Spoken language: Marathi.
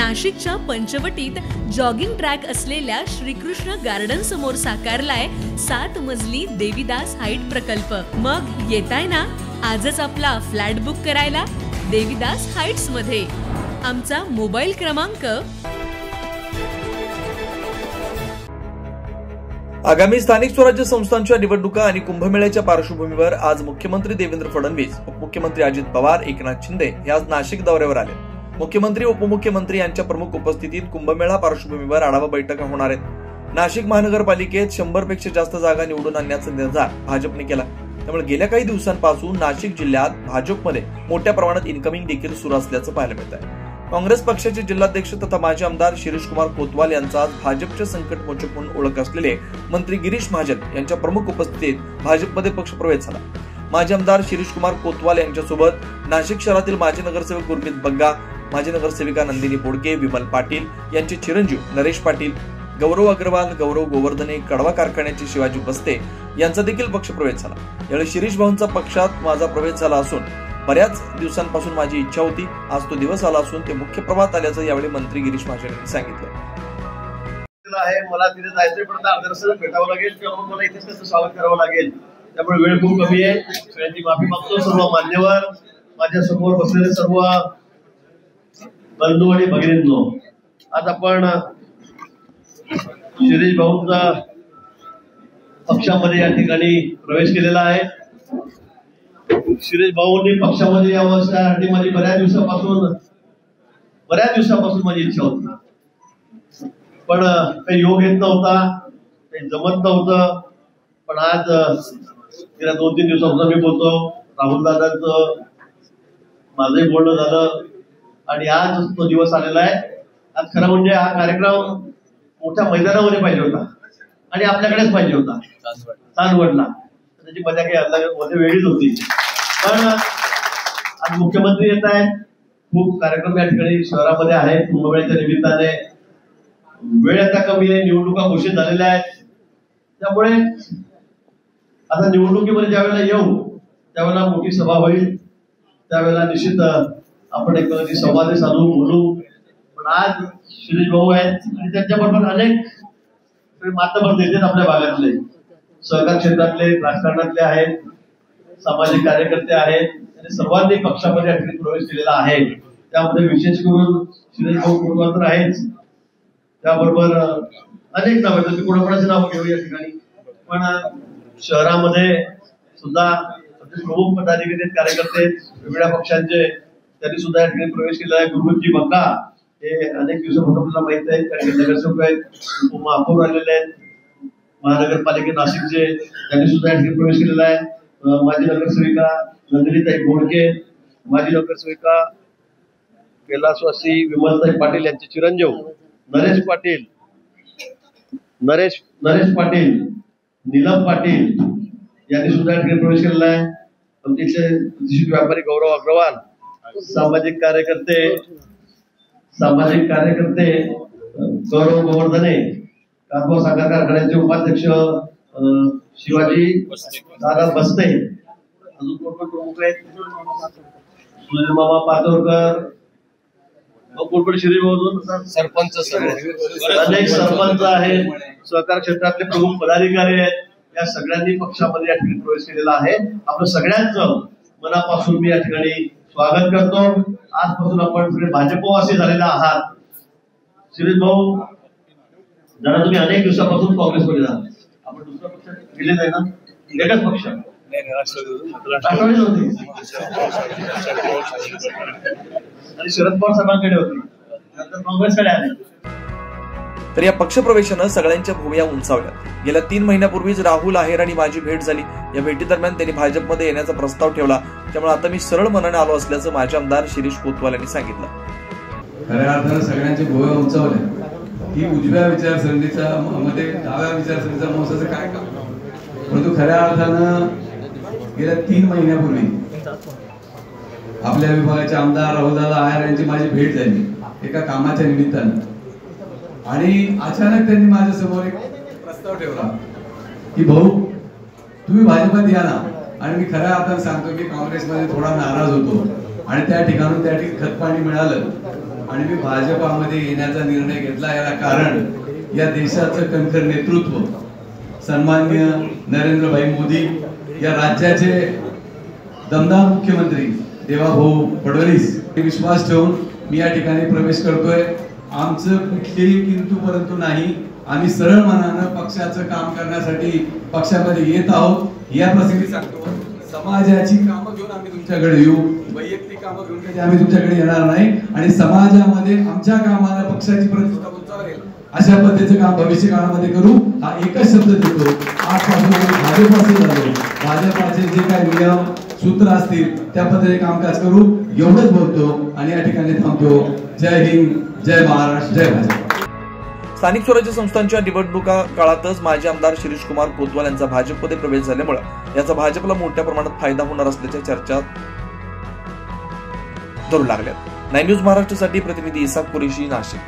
नाशिकच्या पंचवटीत जॉगिंग ट्रॅक असलेल्या श्रीकृष्ण गार्डन समोर साकारलाय 7 मजली देवीदास हाईट प्रकल्प। मग येताय ना आजच आपला फ्लॅट बुक करायला देवीदास हाईट्स मध्ये। आमचा मोबाईल क्रमांक। आगामी स्थानिक स्वराज्य संस्थांच्या निवडणुका आणि कुंभमेळ्याच्या पार्श्वभूमीवर आज मुख्यमंत्री देवेंद्र फडणवीस, उपमुख्यमंत्री अजित पवार, एकनाथ शिंदे हे आज नाशिक दौऱ्यावर आले। मुख्यमंत्री उपमुख्यमंत्री यांच्या प्रमुख उपस्थितीत कुंभमेळा पार्श्वभूमीवर आढावा बैठका होणार आहेत। नाशिक महानगरपालिकेत 100 पेक्षा जास्त जागा निवडून आणण्याचा निर्धार भाजपने केला। त्यामुळे गेल्या काही दिवसांपासून नाशिक जिल्ह्यात भाजपमध्ये मोठ्या प्रमाणात इन्कमिंग देखील सुरू असल्याचं पाहायला मिळत आहे। काँग्रेस पक्षाचे जिल्हाध्यक्ष तथा माजी आमदार शिरीष कुमार कोतवाल यांचा आज भाजपचे संकटमोचक म्हणून ओळख असलेले मंत्री गिरीश महाजन यांच्या प्रमुख उपस्थितीत भाजपमध्ये पक्षप्रवेश झाला। माजी आमदार शिरीष कुमार कोतवाल यांच्यासोबत नाशिक शहरातील माजी नगरसेवक गुरमीत बग्गा, माजी नगरसेविका नंदिनी बोडके, विमल पाटील यांचे चिरंजीव नरेश पाटील, गौरव अग्रवाल, गौरव गोवर्धने, कडवा कारखान्याचे शिवाजी बस्ते यांचा देखील पक्षप्रवेश झाला। यावेळी शिरीष भाऊंचा पक्षात माझा प्रवेश झाला असून बऱ्याच दिवसांपासून माझी इच्छा होती, आज तो दिवस आला असून ते मुख्य प्रवाहात आल्याचं यावेळी मंत्री गिरीश महाजन यांनी सांगितलं। मला तिथे जायचंय पण अर्धरस्त्याला भेटावं लागेल किंवा मला इथेच त्याचं स्वागत करावं लागेल, त्यामुळे वेळ खूप कमी आहे। सगळ्यांची माफी मागतो। सर्व मान्यवर, माझ्या समोर बसलेले सर्व बंधू आणि भगिनींनो, आज आपण शिरीष भाऊंचा पक्षामध्ये या ठिकाणी प्रवेश केलेला आहे। शिरीष भाऊंनी पक्षामध्ये यावं यासाठी माझी बऱ्याच दिवसापासून माझी इच्छा होती, पण काही योग येत नव्हता, काही जमत नव्हतं। पण आज गेल्या 2-3 दिवसापासून मी बोलतो, राहुल दादांचं माझंही बोलणं झालं आणि आज तो दिवस आलेला आहे। आज खरं म्हणजे हा कार्यक्रम मोठ्या मैदानामध्ये पाहिजे होता आणि आपल्याकडेच पाहिजे होता, चांदवडला। त्याची मजा काही वेगळीच होती। पण आज मुख्यमंत्री येत आहेत, खूप कार्यक्रम या ठिकाणी शहरामध्ये आहेत। कुंभमेळ्याच्या निमित्ताने वेळ आता कमी आहे, निवडणुका घोषित झालेल्या आहेत, त्यामुळे आता निवडणुकीमध्ये ज्यावेळेला येऊ त्यावेळेला मोठी सभा होईल, त्यावेळेला निश्चित आपण एक संवाद साधू बोलू। पण आज शिरीष भाऊ आहेत आणि त्यांच्याबरोबर अनेक मातबर नेते आपल्या भागातले, सहकार क्षेत्रातले, राजकारणातले आहेत, सामाजिक कार्यकर्ते आहेत, आणि सर्वांनी पक्षामध्ये प्रवेश केलेला आहे। त्यामध्ये विशेष करून शिरीष भाऊ कोतवाल तर आहेच, त्याबरोबर अनेक नाव आहेत, कोणाकोणाचे नाव घेऊ या ठिकाणी। पण शहरामध्ये सुद्धा प्रमुख पदाधिकारी कार्यकर्ते वेगवेगळ्या पक्षांचे, त्यांनी सुद्धा या ठिकाणी प्रवेश केलेला आहे। गुरुजी बग्गा हे अनेक दिवसापासून आपल्याला माहित आहेत, कारण नगरसेवक आहेत, उपमहापौर आलेले आहेत, महानगरपालिका नाशिकचे, त्यांनी सुद्धा या ठिकाणी प्रवेश केलेला आहे। माजी नगरसेविका नंदिनीताई बोडके, माजी नगरसेविका कैलासवासी विमलताई पाटील यांचे चिरंजीव नरेश पाटील, नीलम पाटील यांनी सुद्धा या ठिकाणी प्रवेश केलेला आहे। आमचे व्यापारी गौरव अग्रवाल, सामाजिक कार्यकर्ते गौरव गोवर्धने, कापड साखर कारखान्याचे उपाध्यक्ष शिवाजी दादा बस्ते, अजून कोण प्रमुख आहेत, सुनील मामा पाचोरकर, सरपंच, अनेक सरपंच आहेत, सहकार क्षेत्रातले प्रमुख पदाधिकारी आहेत। या सगळ्यांनी पक्षामध्ये या ठिकाणी प्रवेश केलेला आहे। आपलं सगळ्यांचं मनापासून मी या ठिकाणी स्वागत करतो। आजपासून आपण सगळे भाजपवासी झालेला आहात। शिरीष भाऊ, जरा तुम्ही अनेक दिवसापासून काँग्रेसमध्ये जाणार, आपण दुसऱ्या पक्षात गेले नाही ना, एकच पक्ष राष्ट्रवादी होते आणि शरद पवार साहेबांकडे होते, नंतर काँग्रेसकडे आले। तर या पक्षप्रवेशानं सगळ्यांच्या भुवया उंचावल्या। गेल्या 3 महिन्यापूर्वीच राहुल आहेर आणि माझी भेट झाली। या भेटीदरम्यान त्यांनी भाजपमध्ये येण्याचा प्रस्ताव ठेवला, त्यामुळे आता मी सरळ मनाने आलो असल्याचं माजी आमदार शिरीष कोतवाल यांनी सांगितलं। खऱ्या अर्थानं सगळ्यांचे भुवया उंचावले की उजव्या विचारसरणीचा मध्ये डाव्या विचारसरणीचा मोसाचं काय काम, परंतु खऱ्या अर्थानं गेल्या 3 महिन्यापूर्वी आपल्या विभागाचे आमदार राहुलदादा आहेर यांची माझी भेट झाली एका कामाच्या निमित्तानं, आणि अचानक त्यांनी माझ्या समोर एक प्रस्ताव ठेवला की भाऊ तुम्ही भाजपात या ना। आणि मी खऱ्या अर्थानं सांगतो की काँग्रेसमध्ये थोडा नाराज होतो आणि त्या ठिकाणून खतपाणी मिळालं, आणि मी भाजपामध्ये येण्याचा निर्णय घेतला. याला कारण या देशाचं कणखर नेतृत्व सन्माननीय नरेंद्रभाई मोदी, या राज्याचे दमदार मुख्यमंत्री देवाभाऊ फडणवीस हे विश्वास ठेवून मी या ठिकाणी प्रवेश करतोय. आमचं कुठलेही किंतु परंतु नाही. आम्ही सरळ मनानं पक्षाचं काम करण्यासाठी पक्षामध्ये येत आहोत. या प्रसंगी सांगतो, समाजाची कामं घेऊन आम्ही तुमच्याकडे येऊ, वैयक्तिक कामं घेऊन कधी आम्ही तुमच्याकडे येणार नाही. आणि समाजामध्ये आमच्या कामाला पक्षाची प्रतिष्ठा उंचावेल अशा पद्धतीचं काम भविष्य काळामध्ये करू, हा एकच शब्द देतो. आजपासून भाजपाचे झालो, भाजपाचे जे काही नियम सूत्र असतील त्या पद्धतीने कामकाज करू, एवढंच बोलतो आणि या ठिकाणी थांबतो. जय हिंद, जय महाराष्ट्र, जय भाजप. स्थानिक स्वराज्य संस्थांच्या निवडणुका काळातच माजी आमदार शिरीष कुमार कोतवाल यांचा भाजपमध्ये प्रवेश झाल्यामुळे याचा भाजपला मोठ्या प्रमाणात फायदा होणार असल्याच्या चर्चा धरू लागल्यात. 9 न्यूज महाराष्ट्रासाठी प्रतिनिधी इसाक कुरेशी, नाशिक.